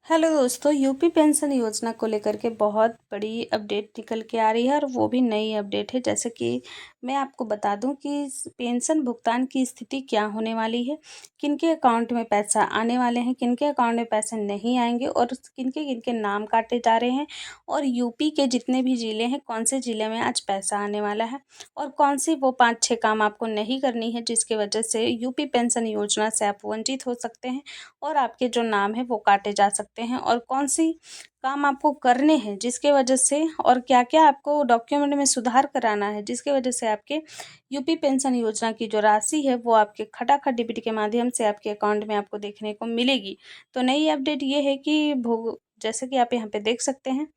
Hello दोस्तों, UP pension योजना को लेकर के बहुत बड़ी अपडेट निकल के आ रही है और वो भी नई अपडेट है। जैसे कि मैं आपको बता दूं कि इस पेंशन भुगतान की स्थिति क्या होने वाली है, किनके अकाउंट में पैसा आने वाले हैं, किनके अकाउंट में पैसे नहीं आएंगे और किनके किनके नाम काटे जा रहे हैं और यूपी के जितने भी ज़िले हैं कौन से ज़िले में आज पैसा आने वाला है और कौन सी वो 5-6 काम आपको नहीं करनी है जिसकी वजह से यूपी पेंशन योजना से आप वंचित हो सकते हैं और आपके जो नाम है वो काटे जा सकते हैं और कौन सी काम आपको करने हैं जिसके वजह से और क्या-क्या आपको डॉक्यूमेंट में सुधार कराना है जिसकी वजह से आपके यूपी पेंशन योजना की जो राशि है वो आपके खटाखट डीबीटी के माध्यम से आपके अकाउंट में आपको देखने को मिलेगी। तो नई अपडेट ये है कि भुग जैसे कि आप यहाँ पे देख सकते हैं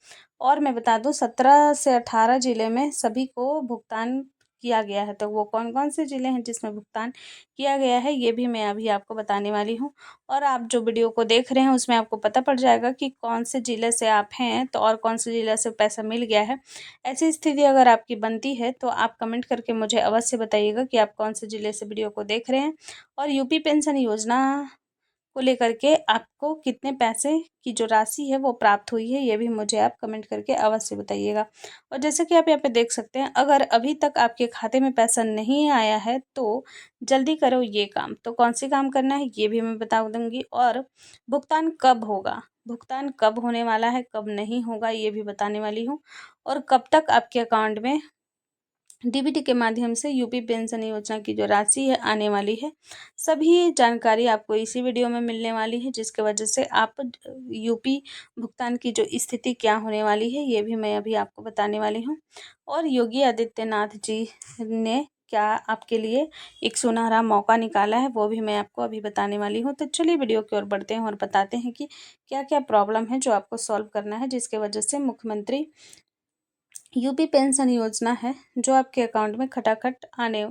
और मैं बता दूँ 17 से 18 ज़िले में सभी को भुगतान किया गया है। तो वो कौन-कौन से ज़िले हैं जिसमें भुगतान किया गया है ये भी मैं अभी आपको बताने वाली हूँ। और आप जो वीडियो को देख रहे हैं उसमें आपको पता पड़ जाएगा कि कौन से ज़िले से आप हैं तो और कौन से ज़िले से पैसा मिल गया है। ऐसी स्थिति अगर आपकी बनती है तो आप कमेंट करके मुझे अवश्य बताइएगा कि आप कौन से ज़िले से वीडियो को देख रहे हैं और यूपी पेंशन योजना को लेकर के आपको कितने पैसे की जो राशि है वो प्राप्त हुई है, ये भी मुझे आप कमेंट करके अवश्य बताइएगा। और जैसे कि आप यहाँ पे देख सकते हैं, अगर अभी तक आपके खाते में पैसा नहीं आया है तो जल्दी करो ये काम। तो कौन सी काम करना है ये भी मैं बता दूँगी और भुगतान कब होगा, भुगतान कब होने वाला है, कब नहीं होगा ये भी बताने वाली हूँ और कब तक आपके अकाउंट में डीबीटी के माध्यम से यूपी पेंशन योजना की जो राशि है आने वाली है। सभी जानकारी आपको इसी वीडियो में मिलने वाली है जिसकी वजह से आप यूपी भुगतान की जो स्थिति क्या होने वाली है ये भी मैं अभी आपको बताने वाली हूँ। और योगी आदित्यनाथ जी ने क्या आपके लिए एक सुनहरा मौका निकाला है वो भी मैं आपको अभी बताने वाली हूँ। तो चलिए वीडियो की ओर बढ़ते हैं और बताते हैं कि क्या क्या प्रॉब्लम है जो आपको सॉल्व करना है जिसके वजह से मुख्यमंत्री यूपी पेंशन योजना है जो आपके अकाउंट में खटाखट आने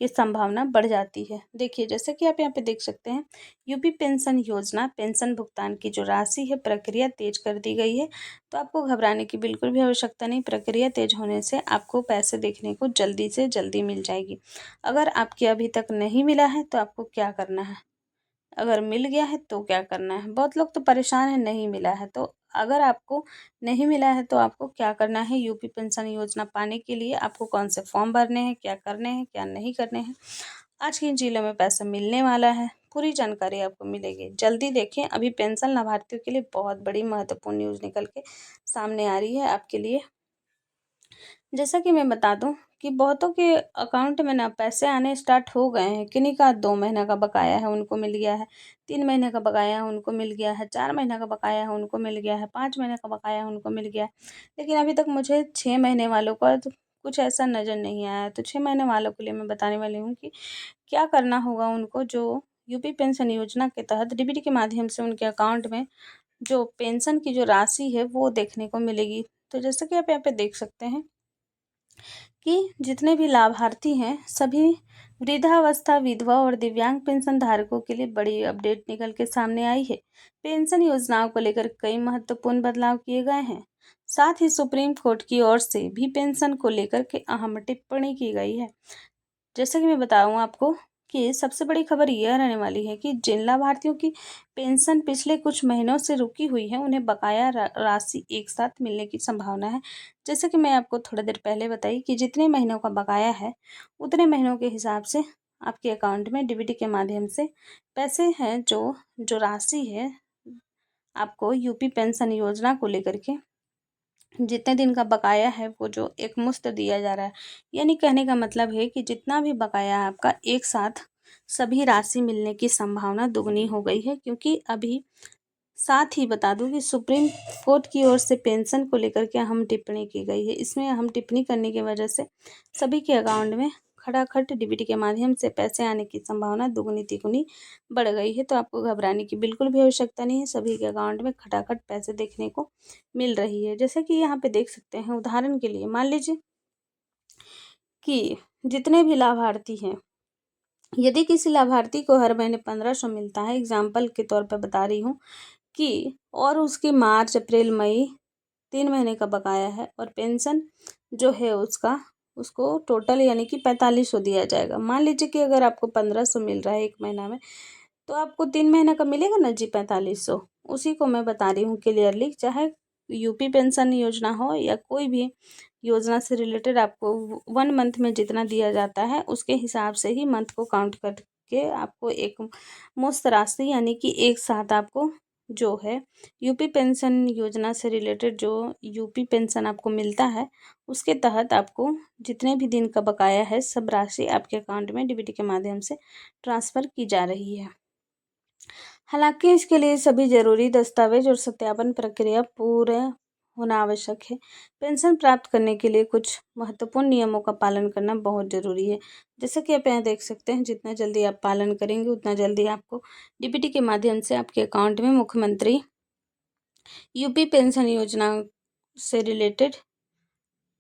की संभावना बढ़ जाती है। देखिए जैसे कि आप यहाँ पे देख सकते हैं यूपी पेंशन योजना पेंशन भुगतान की जो राशि है प्रक्रिया तेज कर दी गई है। तो आपको घबराने की बिल्कुल भी आवश्यकता नहीं, प्रक्रिया तेज होने से आपको पैसे देखने को जल्दी से जल्दी मिल जाएगी। अगर आपके अभी तक नहीं मिला है तो आपको क्या करना है, अगर मिल गया है तो क्या करना है। बहुत लोग तो परेशान हैं नहीं मिला है, तो अगर आपको नहीं मिला है तो आपको क्या करना है, यूपी पेंशन योजना पाने के लिए आपको कौन से फॉर्म भरने हैं, क्या करने हैं, क्या नहीं करने हैं, आज किन जिलों में पैसा मिलने वाला है, पूरी जानकारी आपको मिलेगी। जल्दी देखें, अभी पेंशन लाभार्थियों के लिए बहुत बड़ी महत्वपूर्ण न्यूज़ निकल के सामने आ रही है आपके लिए। जैसा कि मैं बता दूं कि बहुतों के अकाउंट में ना पैसे आने स्टार्ट हो गए हैं, किन्हीं का 2 महीने का बकाया है उनको मिल गया है, 3 महीने का बकाया है उनको मिल गया है, 4 महीने का बकाया है उनको मिल गया है, 5 महीने का बकाया है उनको मिल गया है। लेकिन अभी तक मुझे 6 महीने वालों का तो कुछ ऐसा नज़र नहीं आया है। तो 6 महीने वालों के लिए मैं बताने वाली हूँ कि क्या करना होगा उनको, जो यूपी पेंशन योजना के तहत डीबीटी के माध्यम से उनके अकाउंट में जो पेंशन की जो राशि है वो देखने को मिलेगी। तो जैसा कि आप यहाँ पे देख सकते हैं कि जितने भी लाभार्थी हैं सभी वृद्धावस्था, विधवा और दिव्यांग पेंशन धारकों के लिए बड़ी अपडेट निकल के सामने आई है। पेंशन योजनाओं को लेकर कई महत्वपूर्ण बदलाव किए गए हैं। साथ ही सुप्रीम कोर्ट की ओर से भी पेंशन को लेकर के अहम टिप्पणी की गई है। जैसा कि मैं बताऊँ आपको कि सबसे बड़ी खबर यह रहने वाली है कि जिन लाभार्थियों की पेंशन पिछले कुछ महीनों से रुकी हुई है उन्हें बकाया राशि एक साथ मिलने की संभावना है। जैसे कि मैं आपको थोड़ा देर पहले बताई कि जितने महीनों का बकाया है उतने महीनों के हिसाब से आपके अकाउंट में डीबीटी के माध्यम से पैसे हैं, जो जो राशि है आपको यूपी पेंशन योजना को लेकर के जितने दिन का बकाया है वो जो एकमुश्त दिया जा रहा है। यानी कहने का मतलब है कि जितना भी बकाया है आपका एक साथ सभी राशि मिलने की संभावना दुगनी हो गई है। क्योंकि अभी साथ ही बता दूं कि सुप्रीम कोर्ट की ओर से पेंशन को लेकर के अहम टिप्पणी की गई है। इसमें अहम टिप्पणी करने की वजह से सभी के अकाउंट में खटाखट डीबीटी के माध्यम से पैसे आने की संभावना दुगनी तिगुनी बढ़ गई है। तो आपको घबराने की बिल्कुल भी आवश्यकता नहीं है, सभी के अकाउंट में खटाखट पैसे देखने को मिल रही है। जैसे कि यहाँ पे देख सकते हैं, उदाहरण के लिए मान लीजिए कि जितने भी लाभार्थी हैं, यदि किसी लाभार्थी को हर महीने 1500 मिलता है, एग्जाम्पल के तौर पर बता रही हूँ कि, और उसकी मार्च, अप्रैल, मई 3 महीने का बकाया है और पेंशन जो है उसको टोटल यानी कि 4500 दिया जाएगा। मान लीजिए कि अगर आपको 1500 मिल रहा है एक महीना में, तो आपको 3 महीने का मिलेगा ना जी 4500, उसी को मैं बता रही हूँ क्लियरली। चाहे यूपी पेंशन योजना हो या कोई भी योजना से रिलेटेड, आपको 1 मंथ में जितना दिया जाता है उसके हिसाब से ही मंथ को काउंट करके आपको एक मुश्त राशि यानी कि एक साथ आपको जो है यूपी पेंशन योजना से रिलेटेड जो यूपी पेंशन आपको मिलता है, उसके तहत आपको जितने भी दिन का बकाया है सब राशि आपके अकाउंट में डीबीटी के माध्यम से ट्रांसफ़र की जा रही है। हालांकि इसके लिए सभी जरूरी दस्तावेज और सत्यापन प्रक्रिया पूरे होना आवश्यक है। पेंशन प्राप्त करने के लिए कुछ महत्वपूर्ण नियमों का पालन करना बहुत ज़रूरी है। जैसे कि आप यहाँ देख सकते हैं, जितना जल्दी आप पालन करेंगे उतना जल्दी आपको डीबीटी के माध्यम से आपके अकाउंट में मुख्यमंत्री यूपी पेंशन योजना से रिलेटेड,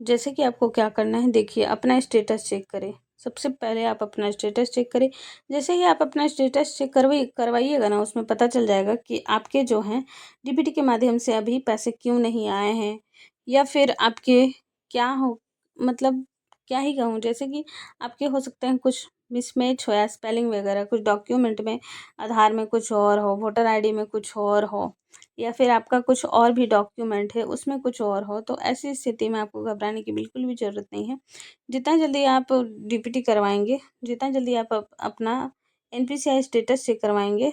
जैसे कि आपको क्या करना है, देखिए अपना स्टेटस चेक करें। सबसे पहले आप अपना स्टेटस चेक करें। जैसे ही आप अपना स्टेटस चेक करवाइएगा ना, उसमें पता चल जाएगा कि आपके जो हैं डीबीटी के माध्यम से अभी पैसे क्यों नहीं आए हैं, या फिर आपके क्या हो, मतलब क्या ही कहूँ, जैसे कि आपके हो सकते हैं कुछ मिसमैच हो या स्पेलिंग वगैरह, कुछ डॉक्यूमेंट में आधार में कुछ और हो, वोटर आईडी में कुछ और हो, या फिर आपका कुछ और भी डॉक्यूमेंट है उसमें कुछ और हो। तो ऐसी स्थिति में आपको घबराने की बिल्कुल भी ज़रूरत नहीं है। जितना जल्दी आप डीपीटी करवाएंगे, जितना जल्दी आप अपना एनपीसीआई स्टेटस चेक करवाएंगे,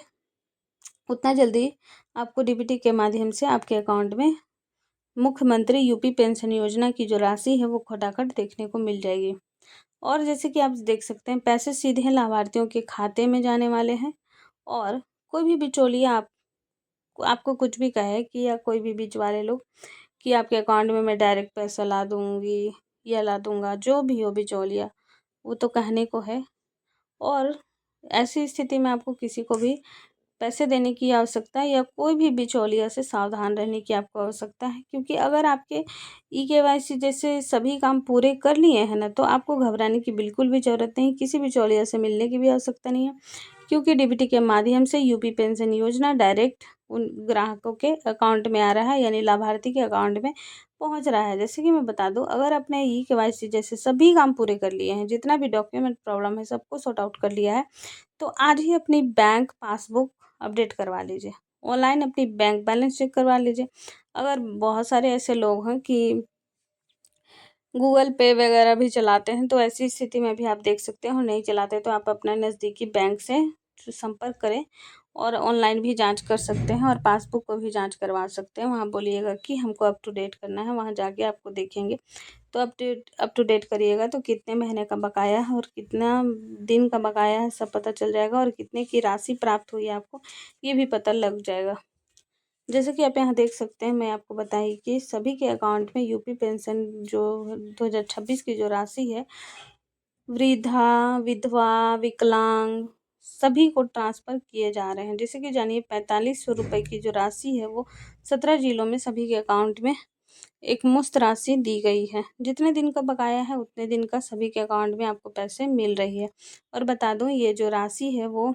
उतना जल्दी आपको डीबीटी के माध्यम से आपके अकाउंट में मुख्यमंत्री यूपी पेंशन योजना की जो राशि है वो खटाखट देखने को मिल जाएगी। और जैसे कि आप देख सकते हैं, पैसे सीधे लाभार्थियों के खाते में जाने वाले हैं। और कोई भी बिचौलिया आपको कुछ भी कहे कि, या कोई भी बीच वाले लोग कि आपके अकाउंट में मैं डायरेक्ट पैसा ला दूंगी या ला दूंगा, जो भी हो बिचौलिया, वो तो कहने को है। और ऐसी स्थिति में आपको किसी को भी पैसे देने की आवश्यकता है या कोई भी बिचौलिया से सावधान रहने की आपको आवश्यकता है, क्योंकि अगर आपके ईकेवाईसी जैसे सभी काम पूरे कर लिए हैं ना, तो आपको घबराने की बिल्कुल भी ज़रूरत नहीं, किसी बिचौलिया से मिलने की भी आवश्यकता नहीं है, क्योंकि डीबीटी के माध्यम से यूपी पेंशन योजना डायरेक्ट उन ग्राहकों के अकाउंट में आ रहा है, यानी लाभार्थी के अकाउंट में पहुंच रहा है। जैसे कि मैं बता दूं, अगर आपने ईकेवाईसी जैसे सभी काम पूरे कर लिए हैं, जितना भी डॉक्यूमेंट प्रॉब्लम है सबको सॉर्ट आउट कर लिया है, तो आज ही अपनी बैंक पासबुक अपडेट करवा लीजिए, ऑनलाइन अपनी बैंक बैलेंस चेक करवा लीजिए। अगर बहुत सारे ऐसे लोग हैं कि गूगल पे वगैरह भी चलाते हैं, तो ऐसी स्थिति में भी आप देख सकते हैं, और नहीं चलाते तो आप अपना नज़दीकी बैंक से संपर्क करें और ऑनलाइन भी जांच कर सकते हैं और पासबुक को भी जांच करवा सकते हैं। वहाँ बोलिएगा कि हमको अप टू डेट करना है, वहाँ जाके आपको देखेंगे तो अप टू डेट करिएगा तो कितने महीने का बकाया है और कितना दिन का बकाया है सब पता चल जाएगा, और कितने की राशि प्राप्त हुई है आपको ये भी पता लग जाएगा। जैसे कि आप यहाँ देख सकते हैं, मैं आपको बताई कि सभी के अकाउंट में यूपी पेंशन जो 2026 की जो राशि है, वृद्धा, विधवा, विकलांग सभी को ट्रांसफ़र किए जा रहे हैं। जैसे कि जानिए 4500 रुपये की जो राशि है वो 17 जिलों में सभी के अकाउंट में एक मुश्त राशि दी गई है। जितने दिन का बकाया है उतने दिन का सभी के अकाउंट में आपको पैसे मिल रही है। और बता दूं, ये जो राशि है वो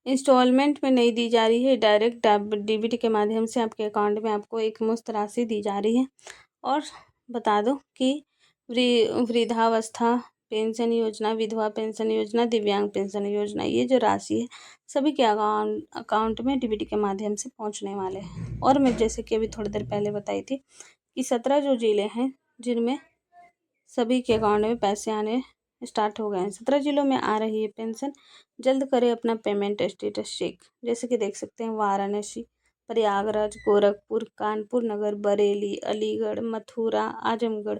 इंस्टॉलमेंट में नहीं दी जा रही है, डायरेक्ट डीबीटी के माध्यम से आपके अकाउंट में आपको एक मुश्त राशि दी जा रही है। और बता दो कि वृद्धावस्था पेंशन योजना, विधवा पेंशन योजना, दिव्यांग पेंशन योजना, ये जो राशि है सभी के अकाउंट में डीबीटी के माध्यम से पहुंचने वाले हैं। और मैं जैसे कि अभी थोड़ी देर पहले बताई थी कि 17 जो जिले हैं जिनमें सभी के अकाउंट में पैसे आने स्टार्ट हो गए हैं, 17 जिलों में आ रही है पेंशन। जल्द करें अपना पेमेंट स्टेटस चेक। जैसे कि देख सकते हैं, वाराणसी, प्रयागराज, गोरखपुर, कानपुर नगर, बरेली, अलीगढ़, मथुरा, आजमगढ़,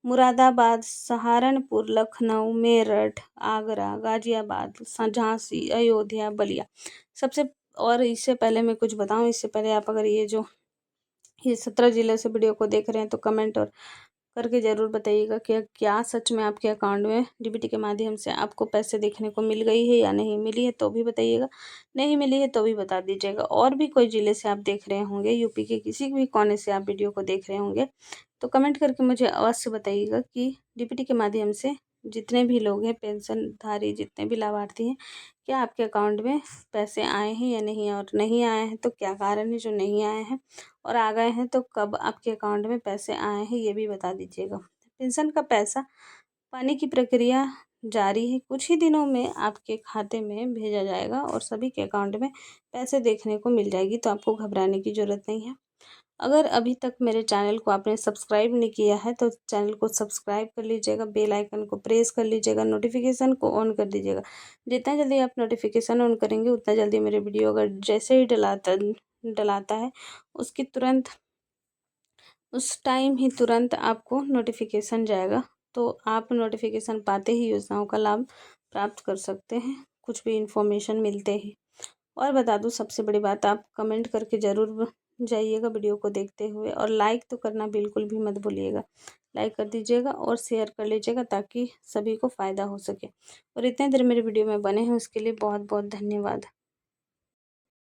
मुरादाबाद, सहारनपुर, लखनऊ, मेरठ, आगरा, गाजियाबाद, झांसी, अयोध्या, बलिया सबसे। और इससे पहले मैं कुछ बताऊं, इससे पहले आप अगर ये 17 जिले से वीडियो को देख रहे हैं तो कमेंट और करके ज़रूर बताइएगा कि क्या सच में आपके अकाउंट में डीबीटी के माध्यम से आपको पैसे देखने को मिल गई है या नहीं मिली है तो भी बताइएगा, नहीं मिली है तो भी बता दीजिएगा। और भी कोई ज़िले से आप देख रहे होंगे, यूपी के किसी भी कोने से आप वीडियो को देख रहे होंगे, तो कमेंट करके मुझे अवश्य बताइएगा कि डीबीटी के माध्यम से जितने भी लोग हैं पेंशनधारी, जितने भी लाभार्थी हैं, क्या आपके अकाउंट में पैसे आए हैं या नहीं, और नहीं आए हैं तो क्या कारण है जो नहीं आए हैं, और आ गए हैं तो कब आपके अकाउंट में पैसे आए हैं ये भी बता दीजिएगा। पेंशन का पैसा पाने की प्रक्रिया जारी है। कुछ ही दिनों में आपके खाते में भेजा जाएगा और सभी के अकाउंट में पैसे देखने को मिल जाएगी, तो आपको घबराने की ज़रूरत नहीं है। अगर अभी तक मेरे चैनल को आपने सब्सक्राइब नहीं किया है तो चैनल को सब्सक्राइब कर लीजिएगा, बेल आइकन को प्रेस कर लीजिएगा, नोटिफिकेशन को ऑन कर दीजिएगा। जितना जल्दी आप नोटिफिकेशन ऑन करेंगे उतना जल्दी मेरे वीडियो अगर जैसे ही डलाता है उसकी तुरंत उस टाइम ही तुरंत आपको नोटिफिकेशन जाएगा, तो आप नोटिफिकेशन पाते ही योजनाओं का लाभ प्राप्त कर सकते हैं, कुछ भी इन्फॉर्मेशन मिलते ही। और बता दूँ सबसे बड़ी बात, आप कमेंट करके ज़रूर जाइएगा वीडियो को देखते हुए, और लाइक तो करना बिल्कुल भी मत भूलिएगा। लाइक कर दीजिएगा और शेयर कर लीजिएगा ताकि सभी को फ़ायदा हो सके। और इतने देर मेरे वीडियो में बने हैं उसके लिए बहुत बहुत धन्यवाद।